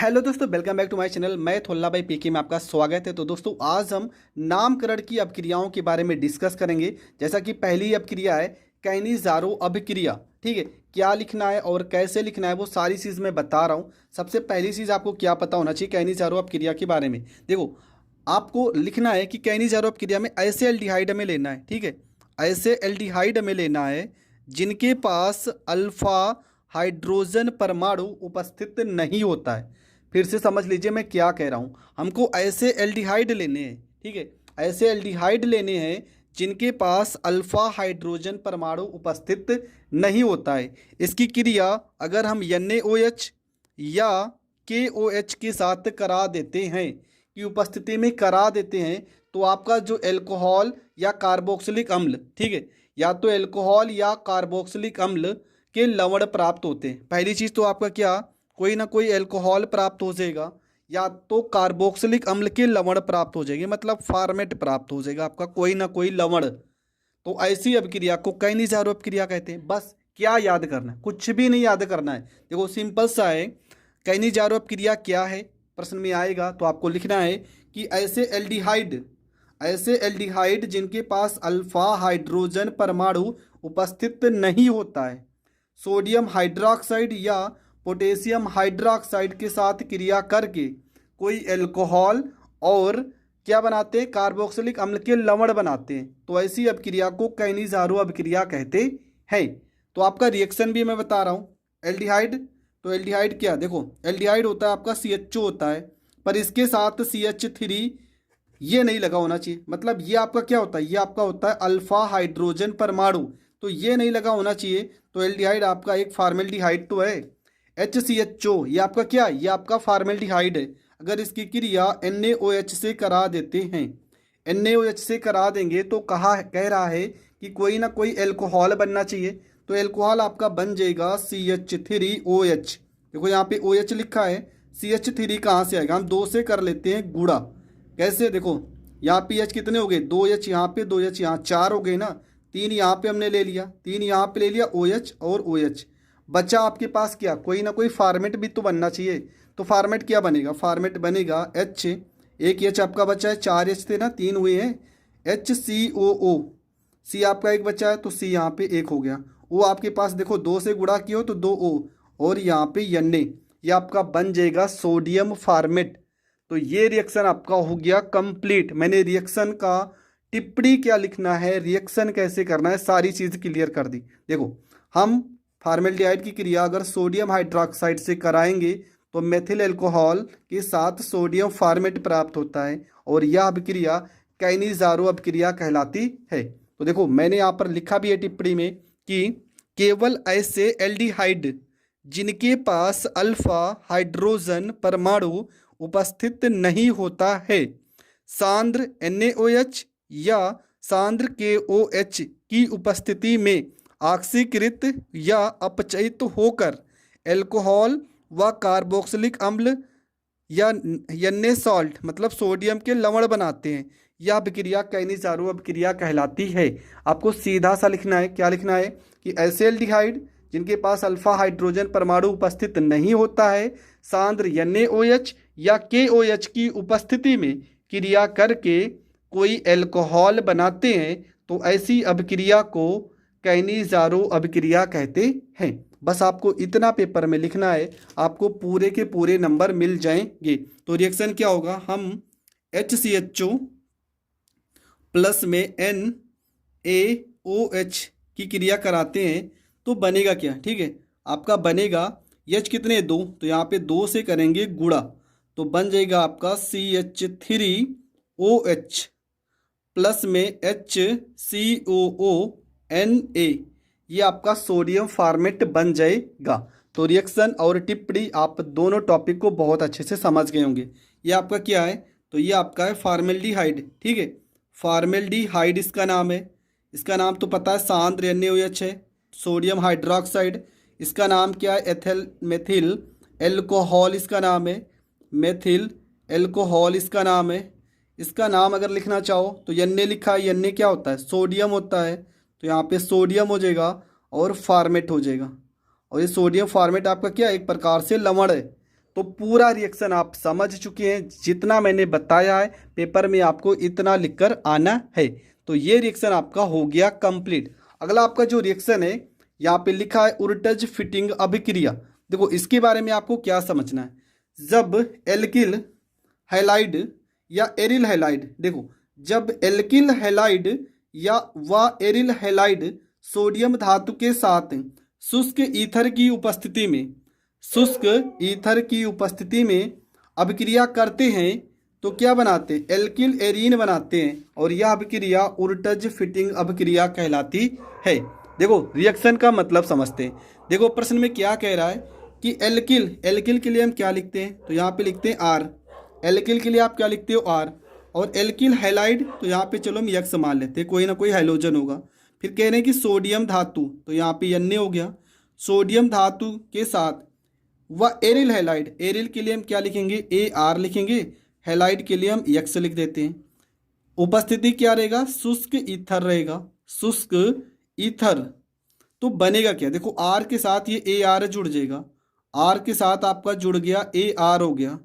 Hello दोस्तों, welcome back to my channel. मैं थोल्ला भाई पीके में आपका स्वागत है। तो दोस्तों, आज हम नामकरण की अपक्रियाओं के बारे में डिस्कस करेंगे। जैसा कि पहली अपक्रिया है कैनिज़ारो अभिक्रिया। ठीक है, क्या लिखना है और कैसे लिखना है वो सारी चीज़ मैं बता रहा हूँ। सबसे पहली चीज़ आपको क्या पता होना चाहिए कैनिज़ारो अपक्रिया के बारे में। देखो, आपको लिखना है कि कैनिज़ारो अपक्रिया में ऐसे एल्डिहाइड में लेना है। ठीक है, ऐसे एल्डिहाइड में लेना है जिनके पास अल्फा हाइड्रोजन परमाणु उपस्थित नहीं होता है। फिर से समझ लीजिए मैं क्या कह रहा हूँ। हमको ऐसे एल्डिहाइड लेने हैं। ठीक है, ऐसे एल्डिहाइड लेने हैं जिनके पास अल्फा हाइड्रोजन परमाणु उपस्थित नहीं होता है। इसकी क्रिया अगर हम NaOH या KOH के साथ करा देते हैं की उपस्थिति में करा देते हैं तो आपका जो एल्कोहल या कार्बोक्सिलिक अम्ल, ठीक है, या तो एल्कोहल या कार्बोक्सिलिक अम्ल के लवण प्राप्त होते हैं। पहली चीज़ तो आपका क्या, कोई ना कोई एल्कोहल प्राप्त हो जाएगा या तो कार्बोक्सिलिक अम्ल के लवण प्राप्त हो जाएंगे, मतलब फॉर्मेट प्राप्त हो जाएगा आपका कोई ना कोई लवण। तो ऐसी अपक्रिया को कैनिज़ारो अपक्रिया कहते हैं। बस क्या याद करना है, कुछ भी नहीं याद करना है। देखो सिंपल सा है, कैनिज़ारो अपक्रिया क्या है प्रश्न में आएगा तो आपको लिखना है कि ऐसे एल्डिहाइड जिनके पास अल्फा हाइड्रोजन परमाणु उपस्थित नहीं होता है, सोडियम हाइड्रोक्साइड या पोटेशियम हाइड्रोक्साइड के साथ क्रिया करके कोई एल्कोहल और क्या बनाते हैं, कार्बोक्सिलिक अम्ल के लवण बनाते हैं। तो ऐसी अपक्रिया को कैनिज़ारो अपक्रिया कहते हैं। तो आपका रिएक्शन भी मैं बता रहा हूँ। एल्डिहाइड, तो एल्डिहाइड क्या, देखो एल्डिहाइड होता है आपका CHO होता है, पर इसके साथ CH3 ये नहीं लगा होना चाहिए। मतलब ये आपका क्या होता है, ये आपका होता है अल्फा हाइड्रोजन परमाणु, तो ये नहीं लगा होना चाहिए। तो एल्डिहाइड आपका एक फॉर्मेल्डिहाइड तो है। HCHO ये आपका क्या, ये आपका फॉर्मेल्डिहाइड है। अगर इसकी क्रिया NaOH से करा देते हैं, NaOH से करा देंगे तो कह रहा है कि कोई ना कोई एल्कोहल बनना चाहिए। तो एल्कोहल आपका बन जाएगा CH3OH। देखो यहाँ पे OH लिखा है, CH3 कहाँ से आएगा, हम 2 से कर लेते हैं गुणा। कैसे, देखो यहाँ पे H कितने हो गए, 2H यहाँ पे 2H यहाँ, 4 हो गए ना। 3 यहाँ पे हमने ले लिया, 3 यहाँ पे ले लिया, OH और OH। बचा आपके पास क्या, कोई ना कोई फॉर्मेट भी तो बनना चाहिए। तो फॉर्मेट क्या बनेगा, फॉर्मेट बनेगा H, एक H आपका बचा है, 4 H थे ना, 3 हुए हैं, HCOO। C आपका एक बचा है तो C यहाँ पे एक हो गया। O आपके पास देखो 2 से गुणा किया हो तो 2O, और यहाँ पे Na, ये आपका बन जाएगा सोडियम फॉर्मेट। तो ये रिएक्शन आपका हो गया कंप्लीट। मैंने रिएक्शन का टिप्पणी क्या लिखना है, रिएक्शन कैसे करना है, सारी चीज़ क्लियर कर दी। देखो, हम फॉर्मेल्डिहाइड की क्रिया अगर सोडियम हाइड्रोक्साइड से कराएंगे तो मेथिल अल्कोहल के साथ सोडियम फॉर्मेट प्राप्त होता है, और यह अभिक्रिया कैनिज़ारो अभिक्रिया कहलाती है। तो देखो मैंने यहाँ पर लिखा भी है टिप्पणी में कि केवल ऐसे एल्डिहाइड जिनके पास अल्फा हाइड्रोजन परमाणु उपस्थित नहीं होता है, सांद्र NaOH या सांद्र KOH की उपस्थिति में ऑक्सीकृत या अपचयित होकर एल्कोहल व कार्बोक्सिलिक अम्ल या Na मतलब सोडियम के लवण बनाते हैं। यह अभिक्रिया कैनिज़ारो अभिक्रिया कहलाती है। आपको सीधा सा लिखना है, क्या लिखना है कि ऐसे एल्डिहाइड जिनके पास अल्फा हाइड्रोजन परमाणु उपस्थित नहीं होता है, सांद्र NaOH या KOH की उपस्थिति में क्रिया करके कोई एल्कोहल बनाते हैं, तो ऐसी अभिक्रिया को कैनिज़ारो अभिक्रिया कहते हैं। बस आपको इतना पेपर में लिखना है, आपको पूरे के पूरे नंबर मिल जाएंगे। तो रिएक्शन क्या होगा, हम HCHO प्लस में NaOH की क्रिया कराते हैं तो बनेगा क्या, ठीक है, आपका बनेगा H कितने 2, तो यहाँ पे 2 से करेंगे गुणा तो बन जाएगा आपका CH3OH प्लस में HCOONA, ये आपका सोडियम फॉर्मेट बन जाएगा। तो रिएक्शन और टिप्पणी आप दोनों टॉपिक को बहुत अच्छे से समझ गए होंगे। ये आपका क्या है, तो ये आपका है फॉर्मेल्डिहाइड। ठीक है, फॉर्मेल्डिहाइड इसका नाम है, इसका नाम तो पता है सांद्र NaOH है, सोडियम हाइड्रोक्साइड इसका नाम क्या है, मेथिल एल्कोहल इसका नाम है, मेथिल एल्कोहल इसका नाम है। इसका नाम अगर लिखना चाहो तो Na लिखा है, Na क्या होता है, सोडियम होता है, तो यहाँ पे सोडियम हो जाएगा और फॉर्मेट हो जाएगा। और ये सोडियम फॉर्मेट आपका क्या है, एक प्रकार से लवण है। तो पूरा रिएक्शन आप समझ चुके हैं, जितना मैंने बताया है पेपर में आपको इतना लिखकर आना है। तो ये रिएक्शन आपका हो गया कंप्लीट। अगला आपका जो रिएक्शन है यहाँ पे लिखा है उर्टज फिटिंग अभिक्रिया। देखो इसके बारे में आपको क्या समझना है। जब एल्किल हैलाइड या एरिल हैलाइड, देखो जब एल्किल हैलाइड या व एरिल हैलाइड सोडियम धातु के साथ शुष्क ईथर की उपस्थिति में अभिक्रिया करते हैं तो क्या बनाते हैं, एल्किल एरीन बनाते हैं, और यह अभिक्रिया उर्टज फिटिंग अभिक्रिया कहलाती है। देखो रिएक्शन का मतलब समझते हैं। देखो प्रश्न में क्या कह रहा है कि एल्किल के लिए हम क्या लिखते हैं, तो यहाँ पे लिखते हैं आर। एल्किल के लिए आप क्या लिखते हो, आर। और एल्किल हैलाइड तो यहाँ पे चलो हम यक्स मान लेते हैं, कोई ना कोई हाइड्रोजन होगा। फिर कह रहे हैं कि सोडियम धातु, तो यहाँ पे Na हो गया। सोडियम धातु के साथ व एरिल हैलाइड, एरिल के लिए हम क्या लिखेंगे, AR लिखेंगे, हैलाइड के लिए हम यक्स लिख देते हैं। उपस्थिति क्या रहेगा, शुष्क ईथर रहेगा, शुष्क ईथर। तो बनेगा क्या, देखो आर के साथ ये AR जुड़ जाएगा, आर के साथ आपका जुड़ गया AR हो गया,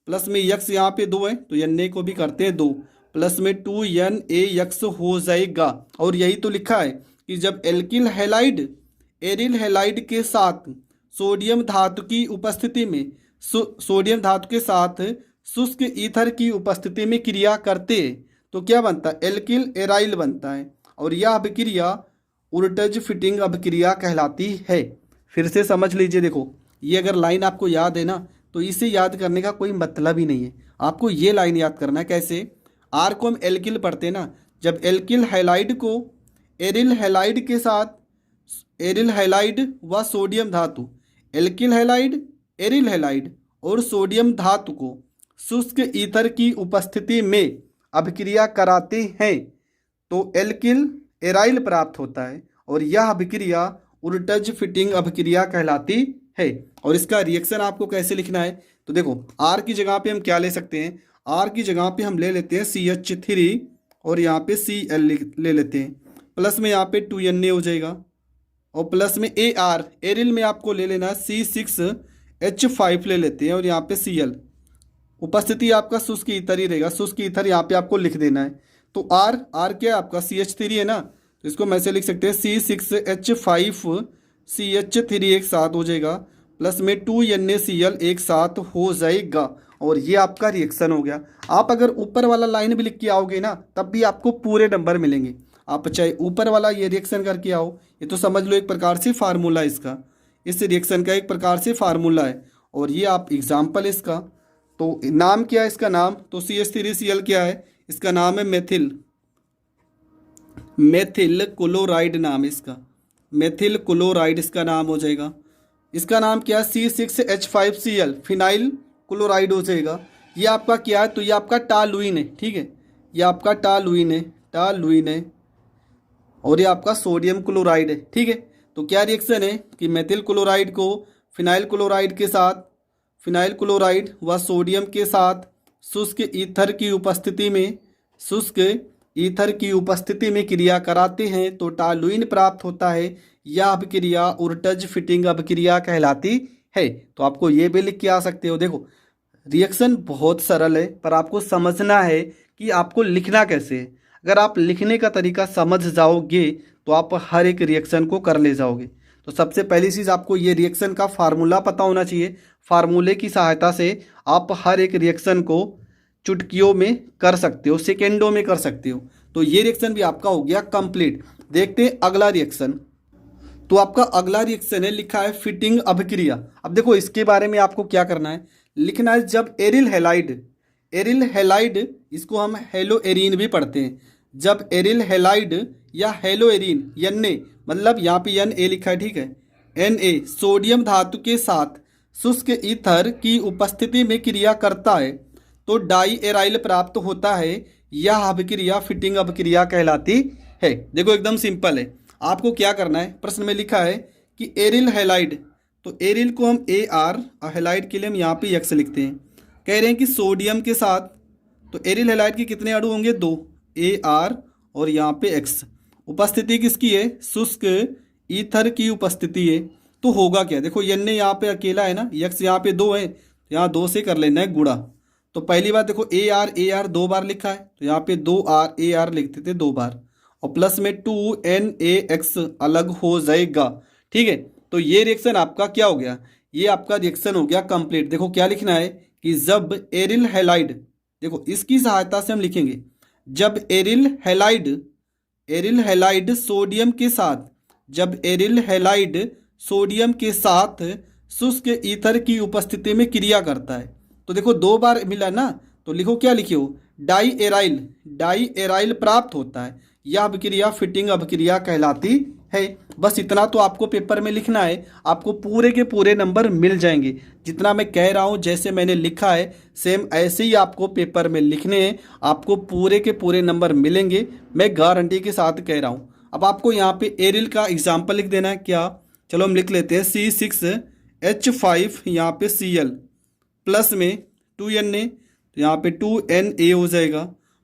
प्लस में यक्स यहाँ पे 2 है तो Na को भी करते हैं 2, प्लस में 2Na यक्स हो जाएगा। और यही तो लिखा है कि जब एल्किल हैलाइड एरिल हैलाइड के साथ सोडियम धातु की उपस्थिति में सोडियम धातु के साथ शुष्क ईथर की उपस्थिति में क्रिया करते हैं तो क्या बनता है, एल्किल एराइल बनता है। और यह अभिक्रिया उर्टज फिटिंग अभिक्रिया कहलाती है। फिर से समझ लीजिए, देखो ये अगर लाइन आपको याद है ना तो इसे याद करने का कोई मतलब ही नहीं है। आपको ये लाइन याद करना है। कैसे, आर को हम एल्किल पढ़ते हैं ना, जब एल्किल हैलाइड को एरिल हैलाइड के साथ, एरिल हैलाइड व सोडियम धातु, एल्किल हैलाइड एरिल हैलाइड और सोडियम धातु को शुष्क ईथर की उपस्थिति में अभिक्रिया कराते हैं तो एल्किल एराइल प्राप्त होता है, और यह अभिक्रिया उर्टज फिटिंग अभिक्रिया कहलाती है। और इसका रिएक्शन आपको कैसे लिखना है, तो देखो आर की जगह पे हम क्या ले सकते हैं, आर की जगह पे हम ले लेते हैं CH3 और यहाँ पे Cl ले लेते हैं, प्लस में यहाँ पे 2Na हो जाएगा, और प्लस में AR, एरिल में आपको ले लेना C6H5 ले लेते हैं, और यहाँ पे Cl। उपस्थिति आपका शुष्क ईथर ही रहेगा, शुष्क ईथर यहाँ पे आपको लिख देना है। तो R क्या है आपका, CH3 है ना, तो इसको मैं से लिख सकते हैं C6H5 CH3 एक साथ हो जाएगा, प्लस में 2NaCl एक साथ हो जाएगा, और ये आपका रिएक्शन हो गया। आप अगर ऊपर वाला लाइन भी लिख के आओगे ना तब भी आपको पूरे नंबर मिलेंगे। आप चाहे ऊपर वाला ये रिएक्शन करके आओ, ये तो समझ लो एक प्रकार से फार्मूला है इसका, इस रिएक्शन का एक प्रकार से फार्मूला है, और ये आप एग्जाम्पल है इसका। तो नाम क्या है इसका नाम, तो CH3Cl क्या है, इसका नाम है मेथिल क्लोराइड नाम है इसका, मेथिल क्लोराइड इसका नाम हो जाएगा। इसका नाम क्या है, C6H5Cl फिनाइल क्लोराइड हो जाएगा। ये आपका क्या है, तो ये आपका टालुइन है, ठीक है, ये आपका टालुइन है, और ये आपका सोडियम क्लोराइड है, ठीक है। तो क्या रिएक्शन है कि मेथिल क्लोराइड को फिनाइल क्लोराइड के साथ, फिनाइल क्लोराइड व सोडियम के साथ शुष्क ईथर की उपस्थिति में क्रिया कराते हैं तो टालुइन प्राप्त होता है। यह अभिक्रिया उर्टज फिटिंग अभिक्रिया कहलाती है। तो आपको ये भी लिख के आ सकते हो। देखो रिएक्शन बहुत सरल है, पर आपको समझना है कि आपको लिखना कैसे है। अगर आप लिखने का तरीका समझ जाओगे तो आप हर एक रिएक्शन को कर ले जाओगे। तो सबसे पहली चीज़ आपको ये रिएक्शन का फार्मूला पता होना चाहिए। फार्मूले की सहायता से आप हर एक रिएक्शन को चुटकियों में कर सकते हो, सेकेंडों में कर सकते हो। तो ये रिएक्शन भी आपका हो गया कंप्लीट। देखते हैं अगला रिएक्शन। तो आपका अगला रिएक्शन है, लिखा है फिटिंग अभिक्रिया। अब देखो इसके बारे में आपको क्या करना है, लिखना है जब एरिल हैलाइड, इसको हम हेलो एरीन भी पढ़ते हैं। जब एरिल हैलाइड या हेलो एरीन, Na मतलब यहाँ पे Na लिखा है, ठीक है, Na सोडियम धातु के साथ शुष्क ईथर की उपस्थिति में क्रिया करता है तो डाई एराइल प्राप्त होता है। यह अभिक्रिया फिटिंग अभिक्रिया कहलाती है। देखो एकदम सिंपल है। आपको क्या करना है, प्रश्न में लिखा है कि एरिल हैलाइड, तो एरिल को हम AR और हैलाइड के लिए हम यहाँ पे X लिखते हैं। कह रहे हैं कि सोडियम के साथ, तो एरिल हैलाइड के कितने अणु होंगे, 2, AR और यहाँ पे X। उपस्थिति किसकी है, शुष्क ईथर की उपस्थिति है। तो होगा क्या, देखो Na यहाँ पे अकेला है ना, X यहाँ पे 2 है, तो यहाँ 2 से कर लेना है गुणा। तो पहली बात देखो ए आर 2 बार लिखा है, तो यहाँ पे 2 ए आर लिख देते 2 बार, और प्लस में 2NaX अलग हो जाएगा। ठीक है, तो ये रिएक्शन आपका क्या हो गया, ये आपका रिएक्शन हो गया कंप्लीट। देखो क्या लिखना है कि जब एरिल हैलाइड, देखो इसकी सहायता से हम लिखेंगे, जब एरिल हैलाइड सोडियम के साथ, जब एरिल हैलाइड सोडियम के साथ शुष्क ईथर की उपस्थिति में क्रिया करता है। तो देखो 2 बार मिला ना, तो लिखो क्या लिखियो, डाई एराइल प्राप्त होता है। यह अभिक्रिया फिटिंग अभिक्रिया कहलाती है। बस इतना तो आपको पेपर में लिखना है, आपको पूरे के पूरे नंबर मिल जाएंगे। जितना मैं कह रहा हूँ जैसे मैंने लिखा है सेम ऐसे ही आपको पेपर में लिखने हैं, आपको पूरे के पूरे नंबर मिलेंगे, मैं गारंटी के साथ कह रहा हूँ। अब आपको यहाँ पे एरिल का एग्जाम्पल लिख देना है क्या, चलो हम लिख लेते हैं C6H5 यहाँ पे Cl प्लस में 2Na, तो यहाँ पे 2Na हो जाएगा,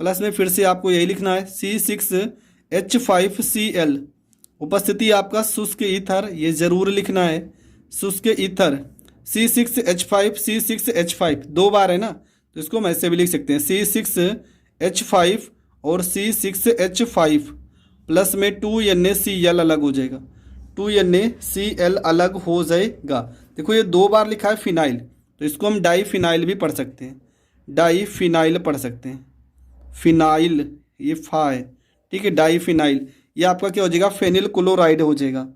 प्लस में फिर से आपको यही लिखना है C6H5Cl, उपस्थिति आपका शुष्क ईथर, ये जरूर लिखना है शुष्क ईथर C6H5 2 बार है ना, तो इसको हम ऐसे भी लिख सकते हैं C6H5 और C6H5 प्लस में 2NaCl अलग हो जाएगा, 2NaCl अलग हो जाएगा। देखो ये 2 बार लिखा है फिनाइल, तो इसको हम डाई फिनाइल भी पढ़ सकते हैं, डाई फिनाइल पढ़ सकते हैं, फिनाइल ये फा है, ठीक है, डाई फिनाइल, ये आपका क्या हो जाएगा, फेनिल क्लोराइड हो जाएगा,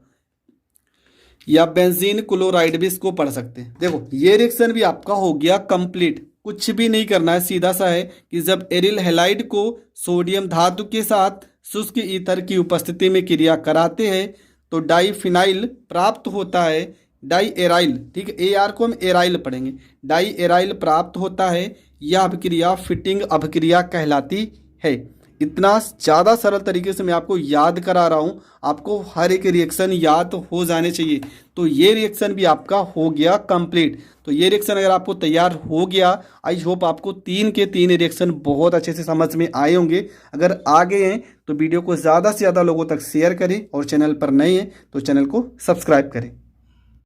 या बेंजीन क्लोराइड भी इसको पढ़ सकते हैं। देखो ये रिएक्शन भी आपका हो गया कंप्लीट, कुछ भी नहीं करना है, सीधा सा है कि जब एरिल हैलाइड को सोडियम धातु के साथ शुष्क ईथर की उपस्थिति में क्रिया कराते हैं तो डाई फिनाइल प्राप्त होता है, डाई एराइल, ठीक है, ए आर को हम एराइल पढ़ेंगे, डाई एराइल प्राप्त होता है। यह अभिक्रिया फिटिंग अभिक्रिया कहलाती है। इतना ज़्यादा सरल तरीके से मैं आपको याद करा रहा हूँ, आपको हर एक रिएक्शन याद हो जाने चाहिए। तो ये रिएक्शन भी आपका हो गया कंप्लीट। तो ये रिएक्शन अगर आपको तैयार हो गया, आई होप आपको 3 के 3 रिएक्शन बहुत अच्छे से समझ में आए होंगे। अगर आ गए हैं तो वीडियो को ज़्यादा से ज़्यादा लोगों तक शेयर करें, और चैनल पर नए हैं तो चैनल को सब्सक्राइब करें।